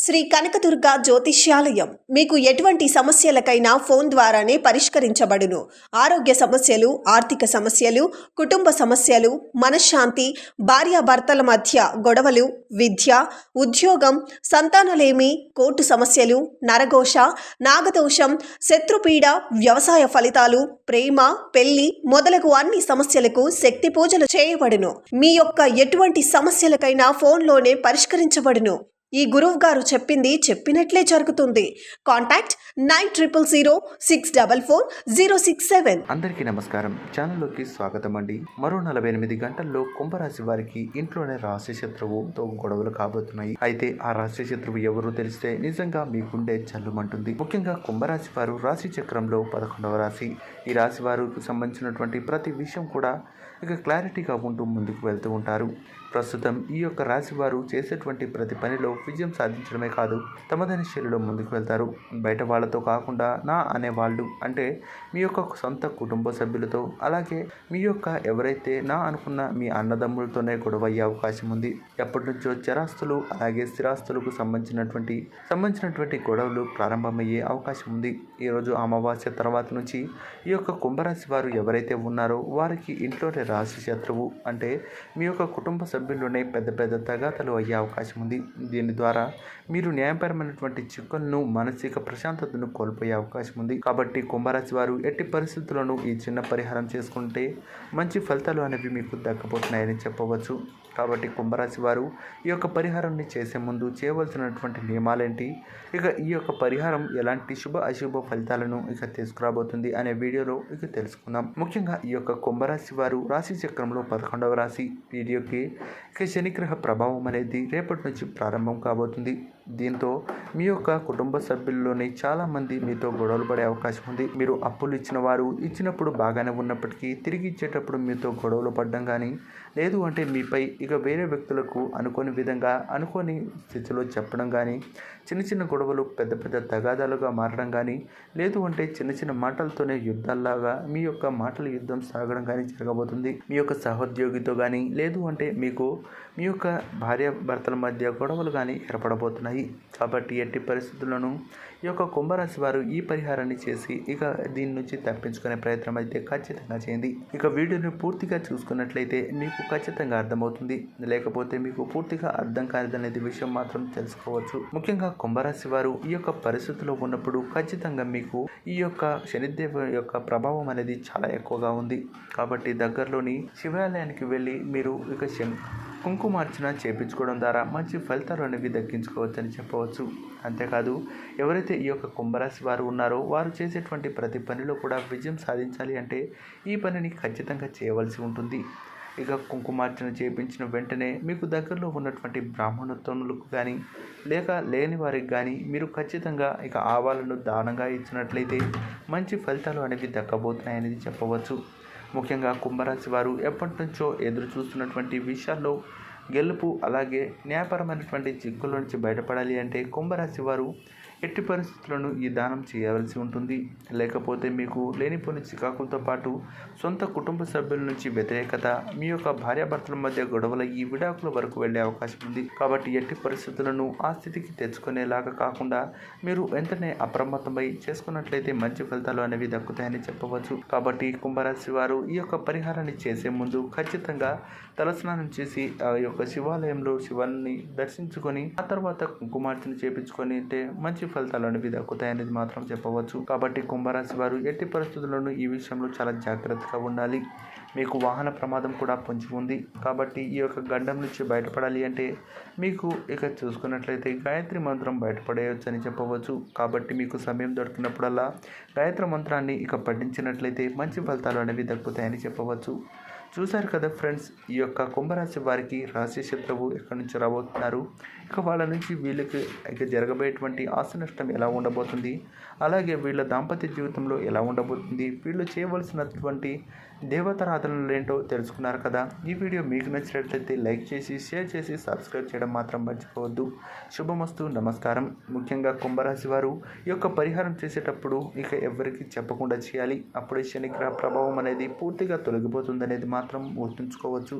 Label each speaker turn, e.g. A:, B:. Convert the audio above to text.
A: శ్రీ కనకదుర్గ జ్యోతిష్యాలయం మీకు ఎటువంటి సమస్యలకైనా ఫోన్ ద్వారానే పరిష్కరించబడును. ఆరోగ్య సమస్యలు, ఆర్థిక సమస్యలు, కుటుంబ సమస్యలు, మనశ్శాంతి, భార్యాభర్తల మధ్య గొడవలు, విద్య, ఉద్యోగం, సంతానలేమి, కోర్టు సమస్యలు, నరఘోష, నాగదోషం, శత్రుపీడ, వ్యవసాయ ఫలితాలు, ప్రేమ, పెళ్లి మొదలగు అన్ని సమస్యలకు శక్తి పూజలు చేయబడును. మీ యొక్క ఎటువంటి సమస్యలకైనా ఫోన్లోనే పరిష్కరించబడును. ఈ గురువు గారు చెప్పింది చెప్పినట్లే జరుగుతుంది. కాంటాక్ట్ 9000644067.
B: అందరికీ నమస్కారం. ఛానల్లోకి స్వాగతం అండి. మరో 48 గంటల్లో కుంభరాశి వారికి ఇంట్లోనే రహస్య శత్రువుతో గొడవలు కాబోతున్నాయి. అయితే ఆ రహస్య శత్రువు ఎవరు తెలిస్తే నిజంగా మీ గుండె చల్లుమంటుంది. ముఖ్యంగా కుంభరాశి వారు రాశి చక్రంలో 11వ రాశి. ఈ రాశి వారికి సంబంధించినటువంటి ప్రతి విషయం కూడా ఇక క్లారిటీగా ఉంటూ ముందుకు వెళ్తూ ఉంటారు. ప్రస్తుతం ఈ యొక్క రాశి వారు చేసేటువంటి ప్రతి పనిలో విజయం సాధించడమే కాదు, తమదైన శైలిలో ముందుకు వెళ్తారు. బయట వాళ్ళతో కాకుండా నా అనేవాళ్ళు అంటే మీ యొక్క సొంత కుటుంబ సభ్యులతో, అలాగే మీ యొక్క ఎవరైతే నా అనుకున్న మీ అన్నదమ్ములతోనే గొడవ అయ్యే అవకాశం ఉంది. ఎప్పటి నుంచో చరాస్తులు అలాగే స్థిరాస్తులకు సంబంధించినటువంటి గొడవలు ప్రారంభమయ్యే అవకాశం ఉంది. ఈరోజు అమావాస్య తర్వాత నుంచి ఈ యొక్క కుంభరాశి వారు ఎవరైతే ఉన్నారో వారికి ఇంట్లోనే రాశి శత్రువు అంటే మీ యొక్క కుటుంబ సభ్యుల్లోనే పెద్ద పెద్ద తగాదాలు అయ్యే అవకాశం ఉంది. దీని ద్వారా మీరు న్యాయపరమైనటువంటి చిక్కులను, మానసిక ప్రశాంతతను కోల్పోయే అవకాశం ఉంది. కాబట్టి కుంభరాశి వారు ఎట్టి పరిస్థితుల్లోనూ ఈ చిన్న పరిహారం చేసుకుంటే మంచి ఫలితాలు అనేవి మీకు దక్కబోతున్నాయని చెప్పవచ్చు. కాబట్టి కుంభరాశి వారు ఈ యొక్క పరిహారాన్ని చేసే ముందు చేయవలసినటువంటి నియమాలేంటి, ఇక ఈ యొక్క పరిహారం ఎలాంటి శుభ అశుభ ఫలితాలను ఇక తీసుకురాబోతుంది అనే వీడియోలో ఇక తెలుసుకుందాం. ముఖ్యంగా ఈ యొక్క కుంభరాశి వారు రాశి చక్రంలో 11వ రాశి. వీడియోకి ఇక శనిగ్రహ ప్రభావం అనేది రేపటి నుంచి ప్రారంభం కాబోతుంది. దీంతో మీ యొక్క కుటుంబ సభ్యుల్లోనే చాలామంది మీతో గొడవలు పడే అవకాశం ఉంది. మీరు అప్పులు ఇచ్చిన వారు ఇచ్చినప్పుడు బాగానే ఉన్నప్పటికీ తిరిగి ఇచ్చేటప్పుడు మీతో గొడవలు పడడం కానీ, లేదు అంటే మీపై ఇక వేరే వ్యక్తులకు అనుకోని స్థితిలో చెప్పడం కానీ, చిన్న చిన్న గొడవలు పెద్ద పెద్ద తగాదాలుగా మారడం కానీ, లేదు అంటే చిన్న చిన్న మాటలతోనే యుద్ధాల్లాగా మీ యొక్క మాటల యుద్ధం సాగడం కానీ జరగబోతుంది. మీ యొక్క సహోద్యోగితో కానీ, లేదు అంటే మీ యొక్క భార్యాభర్తల మధ్య గొడవలు కానీ ఏర్పడబోతున్నాయి. కాబట్టి ఎట్టి పరిస్థితుల్లోనూ ఈ యొక్క కుంభరాశి వారు ఈ పరిహారాన్ని చేసి ఇక దీని నుంచి తప్పించుకునే ప్రయత్నం అయితే ఖచ్చితంగా చేయండి. ఇక వీడియోని పూర్తిగా చూసుకున్నట్లయితే మీకు ఖచ్చితంగా అర్థమవుతుంది, లేకపోతే మీకు పూర్తిగా అర్థం కానిదనేది విషయం మాత్రం తెలుసుకోవచ్చు. ముఖ్యంగా కుంభరాశి వారు ఈ యొక్క పరిస్థితిలో ఉన్నప్పుడు ఖచ్చితంగా మీకు ఈ యొక్క శనిదేవ యొక్క ప్రభావం అనేది చాలా ఎక్కువగా ఉంది. కాబట్టి దగ్గరలోని శివాలయానికి వెళ్ళి మీరు ఇక కుంకుమార్చన చేయించుకోవడం ద్వారా మంచి ఫలితాలు అనేవి దక్కించుకోవచ్చని చెప్పవచ్చు. అంతేకాదు ఎవరైతే ఈ యొక్క కుంభరాశి వారు ఉన్నారో వారు చేసేటువంటి ప్రతి పనిలో కూడా విజయం సాధించాలి అంటే ఈ పనిని ఖచ్చితంగా చేయవలసి ఉంటుంది. ఇక కుంకుమార్చన చేయించిన వెంటనే మీకు దగ్గరలో ఉన్నటువంటి బ్రాహ్మణోత్తములకు కానీ లేని వారికి కానీ మీరు ఖచ్చితంగా ఇక ఆవాలను దానంగా ఇచ్చినట్లయితే మంచి ఫలితాలు అనేవి దక్కబోతున్నాయనేది చెప్పవచ్చు. ముఖ్యంగా కుంభరాశి వారు ఎప్పటి నుంచో ఎదురు చూస్తున్నటువంటి విషయాల్లో గెలుపు, అలాగే న్యాయపరమైనటువంటి చిక్కుల నుంచి బయటపడాలి అంటే కుంభరాశి వారు ఎట్టి పరిస్థితులను ఈ దానం చేయవలసి ఉంటుంది. లేకపోతే మీకు లేనిపోని చికాకులతో పాటు సొంత కుటుంబ సభ్యుల నుంచి వ్యతిరేకత, మీ యొక్క భార్యాభర్తల మధ్య గొడవల ఈ విడాకుల వరకు వెళ్ళే అవకాశం ఉంది. కాబట్టి ఎట్టి పరిస్థితులను ఆ స్థితికి తెచ్చుకునేలాగా కాకుండా మీరు వెంటనే అప్రమత్తమై చేసుకున్నట్లయితే మంచి ఫలితాలు అనేవి దక్కుతాయని చెప్పవచ్చు. కాబట్టి కుంభరాశి వారు ఈ యొక్క పరిహారాన్ని చేసే ముందు ఖచ్చితంగా తలస్నానం చేసి ఆ యొక్క శివాలయంలో శివాన్ని దర్శించుకొని ఆ తర్వాత కుంకుమార్చన చేపించుకొని అంటే మంచి ఫలితాలు అనేవి దక్కుతాయనేది మాత్రం చెప్పవచ్చు. కాబట్టి కుంభరాశి వారు ఎట్టి పరిస్థితుల్లోనూ ఈ విషయంలో చాలా జాగ్రత్తగా ఉండాలి. మీకు వాహన ప్రమాదం కూడా పొంచి ఉంది. కాబట్టి ఈ యొక్క గండం నుంచి బయటపడాలి అంటే మీకు ఇక చూసుకున్నట్లయితే గాయత్రి మంత్రం బయటపడేయచ్చు అని చెప్పవచ్చు. కాబట్టి మీకు సమయం దొరికినప్పుడల్లా గాయత్రి మంత్రాన్ని ఇక పఠించినట్లయితే మంచి ఫలితాలు అనేవి దక్కుతాయని చెప్పవచ్చు. చూశారు కదా ఫ్రెండ్స్, ఈ యొక్క కుంభరాశి వారికి రహస్య శత్రువు ఎక్కడి నుంచి రాబోతున్నారు, ఇక వాళ్ళ నుంచి వీళ్ళకి ఇక జరగబోయేటువంటి ఆస్తి నష్టం ఎలా ఉండబోతుంది, అలాగే వీళ్ళ దాంపత్య జీవితంలో ఎలా ఉండబోతుంది, వీళ్ళు చేయవలసినటువంటి దేవతారాధనలు ఏంటో తెలుసుకున్నారు కదా. ఈ వీడియో మీకు నచ్చినట్లయితే లైక్ చేసి షేర్ చేసి సబ్స్క్రైబ్ చేయడం మాత్రం మర్చిపోవద్దు. శుభమస్తు, నమస్కారం. ముఖ్యంగా కుంభరాశి వారు ఈ యొక్క పరిహారం చేసేటప్పుడు ఇక ఎవరికి చెప్పకుండా చేయాలి. అప్పుడే శనిగ్రహ ప్రభావం అనేది పూర్తిగా తొలగిపోతుంది అనేది మాత్రం గుర్తుంచుకోవచ్చు.